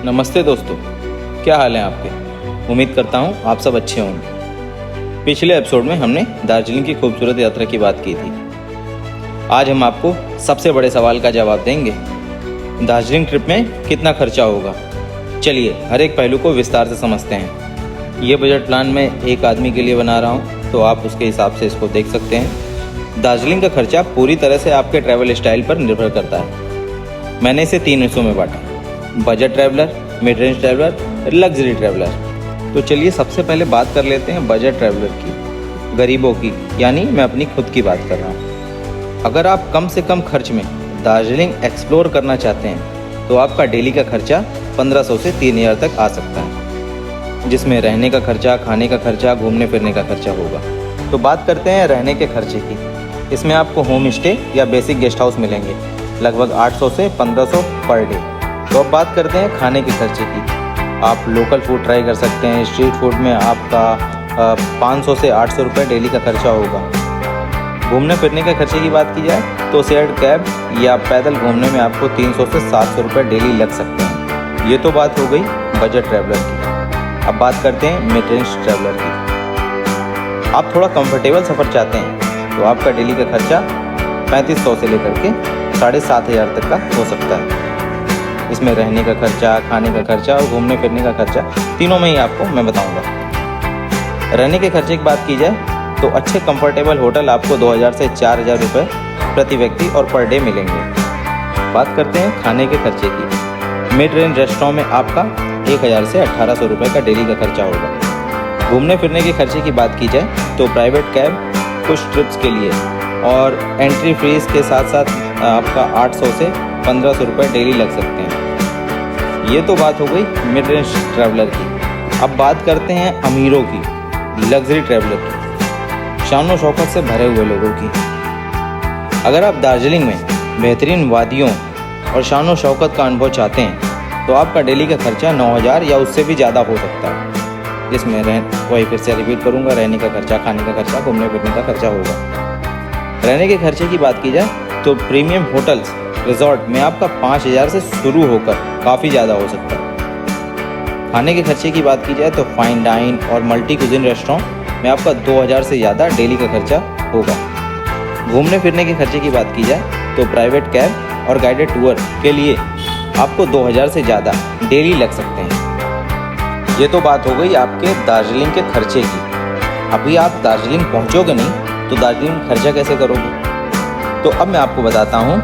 नमस्ते दोस्तों, क्या हाल है आपके। उम्मीद करता हूँ आप सब अच्छे होंगे। पिछले एपिसोड में हमने दार्जिलिंग की खूबसूरत यात्रा की बात की थी। आज हम आपको सबसे बड़े सवाल का जवाब देंगे, दार्जिलिंग ट्रिप में कितना खर्चा होगा। चलिए हर एक पहलू को विस्तार से समझते हैं। ये बजट प्लान मैं एक आदमी के लिए बना रहा हूँ, तो आप उसके हिसाब से इसको देख सकते हैं। दार्जिलिंग का खर्चा पूरी तरह से आपके ट्रैवल स्टाइल पर निर्भर करता है। मैंने इसे 3 हिस्सों में बांटा, budget traveller, mid range traveller, luxury traveller. तो चलिए सबसे पहले बात कर लेते हैं बजट ट्रैवलर की, गरीबों की, यानी मैं अपनी खुद की बात कर रहा हूँ। अगर आप कम से कम खर्च में दार्जिलिंग एक्सप्लोर करना चाहते हैं तो आपका डेली का खर्चा 1500 से 3000 तक आ सकता है, जिसमें रहने का खर्चा, खाने का खर्चा, घूमने फिरने का खर्चा होगा। तो बात करते हैं रहने के खर्चे की। इसमें आपको होम स्टे या बेसिक गेस्ट हाउस मिलेंगे, लगभग 800 से 1500 पर डे। तो अब बात करते हैं खाने के खर्चे की। आप लोकल फूड ट्राई कर सकते हैं। स्ट्रीट फूड में आपका 500 से 800 रुपये डेली का खर्चा होगा। घूमने फिरने के खर्चे की बात की जाए तो शेयर्ड कैब या पैदल घूमने में आपको 300 से 700 रुपये डेली लग सकते हैं। ये तो बात हो गई बजट ट्रैवलर की। अब बात करते हैं मिड रेंज ट्रैवलर की। आप थोड़ा कंफर्टेबल सफ़र चाहते हैं तो आपका डेली का खर्चा 3500 से लेकर के 7500 तक का हो सकता है। इसमें रहने का खर्चा, खाने का खर्चा और घूमने फिरने का खर्चा, तीनों में ही आपको मैं बताऊंगा। रहने के खर्चे की बात की जाए तो अच्छे कंफर्टेबल होटल आपको 2000 से 4000 रुपये प्रति व्यक्ति और पर डे मिलेंगे। बात करते हैं खाने के खर्चे की। मिड रेंज रेस्टोरेंट में आपका 1000 से 1800 रुपये का डेली का खर्चा होगा। घूमने फिरने के खर्चे की बात की जाए तो प्राइवेट कैब कुछ ट्रिप्स के लिए और एंट्री फीस के साथ साथ आपका 800 से 1500 रुपये डेली लग सकते हैं। ये तो बात हो गई मिड रेंज ट्रैवलर की। अब बात करते हैं अमीरों की, लग्जरी ट्रैवलर की, शान शौकत से भरे हुए लोगों की। अगर आप दार्जिलिंग में बेहतरीन वादियों और शान शौकत का अनुभव चाहते हैं तो आपका डेली का खर्चा 9000 या उससे भी ज़्यादा हो सकता है, जिसमें वही फिर से रिपीट करूँगा, रहने का खर्चा, खाने का खर्चा, घूमने फिरने का खर्चा होगा। रहने के खर्चे की बात की जाए तो प्रीमियम होटल्स, रिजॉर्ट में आपका 5000 से शुरू होकर काफ़ी ज़्यादा हो सकता है। खाने के खर्चे की बात की जाए तो फाइन डाइन और मल्टी कुजिन रेस्टोरेंट में आपका 2000 से ज़्यादा डेली का खर्चा होगा। घूमने फिरने के खर्चे की बात की जाए तो प्राइवेट कैब और गाइडेड टूर के लिए आपको 2000 से ज़्यादा डेली लग सकते हैं। ये तो बात हो गई आपके दार्जिलिंग के खर्चे की। अभी आप दार्जिलिंग पहुँचोगे नहीं तो दार्जिलिंग खर्चा कैसे करोगे। तो अब मैं आपको बताता हूँ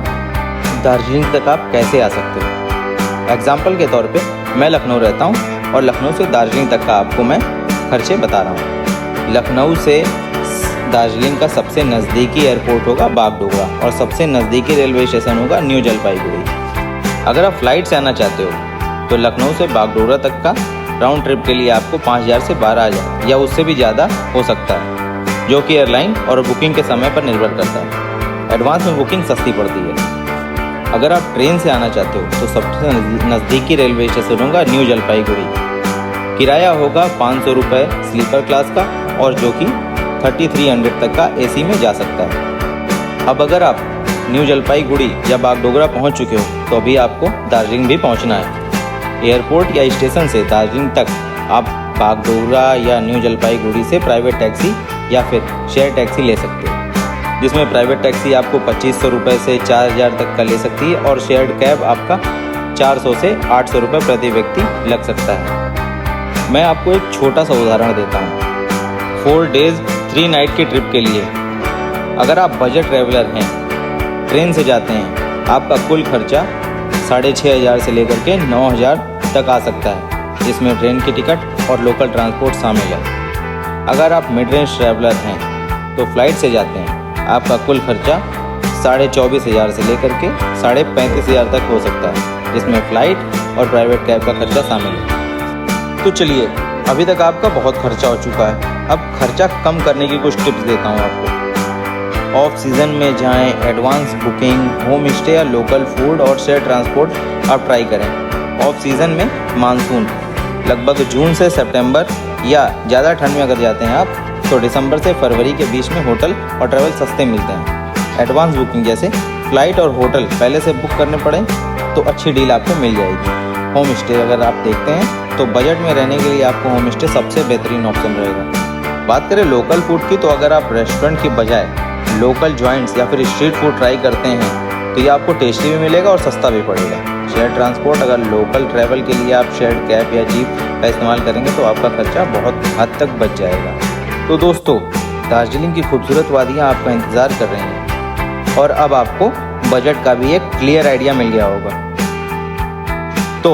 दार्जिलिंग तक आप कैसे आ सकते हो। एग्जाम्पल के तौर पे मैं लखनऊ रहता हूँ और लखनऊ से दार्जिलिंग तक का आपको मैं खर्चे बता रहा हूँ। लखनऊ से दार्जिलिंग का सबसे नज़दीकी एयरपोर्ट होगा बागडोगरा और सबसे नज़दीकी रेलवे स्टेशन होगा न्यू जलपाईगुड़ी। अगर आप फ्लाइट से आना चाहते हो तो लखनऊ से बागडोगरा तक का राउंड ट्रिप के लिए आपको 5000 से 12000 या उससे भी ज़्यादा हो सकता है, जो कि एयरलाइन और बुकिंग के समय पर निर्भर करता है। एडवांस में बुकिंग सस्ती पड़ती है। अगर आप ट्रेन से आना चाहते हो तो सबसे नज़दीकी रेलवे स्टेशन होगा न्यू जलपाईगुड़ी। किराया होगा 500 रुपये स्लीपर क्लास का और जो कि 3300 तक का एसी में जा सकता है। अब अगर आप न्यू जलपाईगुड़ी या बागडोगरा पहुंच चुके हो तो अभी आपको दार्जिलिंग भी पहुंचना है। एयरपोर्ट या स्टेशन से दार्जिलिंग तक आप बागडोगरा या न्यू जलपाईगुड़ी से प्राइवेट टैक्सी या फिर शेयर टैक्सी ले सकते हो, जिसमें प्राइवेट टैक्सी आपको 2500 रुपये से 4000 तक का ले सकती है और शेयर्ड कैब आपका 400 से 800 रुपये प्रति व्यक्ति लग सकता है। मैं आपको एक छोटा सा उदाहरण देता हूँ। 4 डेज़ 3 नाइट की ट्रिप के लिए अगर आप बजट ट्रैवलर हैं, ट्रेन से जाते हैं, आपका कुल खर्चा 6500 से लेकर के 9000 तक आ सकता है, जिसमें ट्रेन की टिकट और लोकल ट्रांसपोर्ट शामिल है। अगर आप मिड रेंज ट्रैवलर हैं तो फ्लाइट से जाते हैं, आपका कुल खर्चा 24000 से लेकर के 35000 तक हो सकता है, जिसमें फ़्लाइट और प्राइवेट कैब का खर्चा शामिल है। तो चलिए, अभी तक आपका बहुत खर्चा हो चुका है। अब खर्चा कम करने की कुछ टिप्स देता हूँ आपको। ऑफ सीज़न में जाएं, एडवांस बुकिंग, होम स्टे या लोकल फूड और शेयर ट्रांसपोर्ट आप ट्राई करें। ऑफ सीज़न में मानसून, लगभग जून से सितंबर या ज़्यादा ठंड में अगर जाते हैं आप तो दिसंबर से फरवरी के बीच में होटल और ट्रैवल सस्ते मिलते हैं। एडवांस बुकिंग जैसे फ़्लाइट और होटल पहले से बुक करने पड़े तो अच्छी डील आपको मिल जाएगी। होम स्टे अगर आप देखते हैं तो बजट में रहने के लिए आपको होम स्टे सबसे बेहतरीन ऑप्शन रहेगा। बात करें लोकल फूड की, तो अगर आप रेस्टोरेंट की बजाय लोकल जॉइंट्स या फिर स्ट्रीट फूड ट्राई करते हैं तो ये आपको टेस्टी भी मिलेगा और सस्ता भी पड़ेगा। शेयर ट्रांसपोर्ट, अगर लोकल ट्रैवल के लिए आप शेयर्ड कैब या जीप का इस्तेमाल करेंगे तो आपका खर्चा बहुत हद तक बच जाएगा। तो दोस्तों, दार्जिलिंग की खूबसूरत वादियाँ आपका इंतज़ार कर रही हैं और अब आपको बजट का भी एक क्लियर आइडिया मिल गया होगा। तो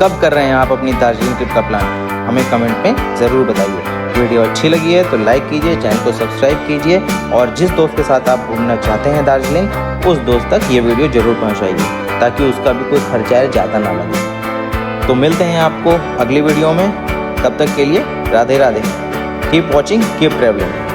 कब कर रहे हैं आप अपनी दार्जिलिंग ट्रिप का प्लान, हमें कमेंट में ज़रूर बताइए। वीडियो अच्छी लगी है तो लाइक कीजिए, चैनल को सब्सक्राइब कीजिए और जिस दोस्त के साथ आप घूमना चाहते हैं दार्जिलिंग, उस दोस्त तक ये वीडियो ज़रूर पहुंचाइए ताकि उसका भी कोई खर्चा ज़्यादा ना लगे। तो मिलते हैं आपको अगली वीडियो में, तब तक के लिए Radhe Radhe. Keep watching, keep travelling.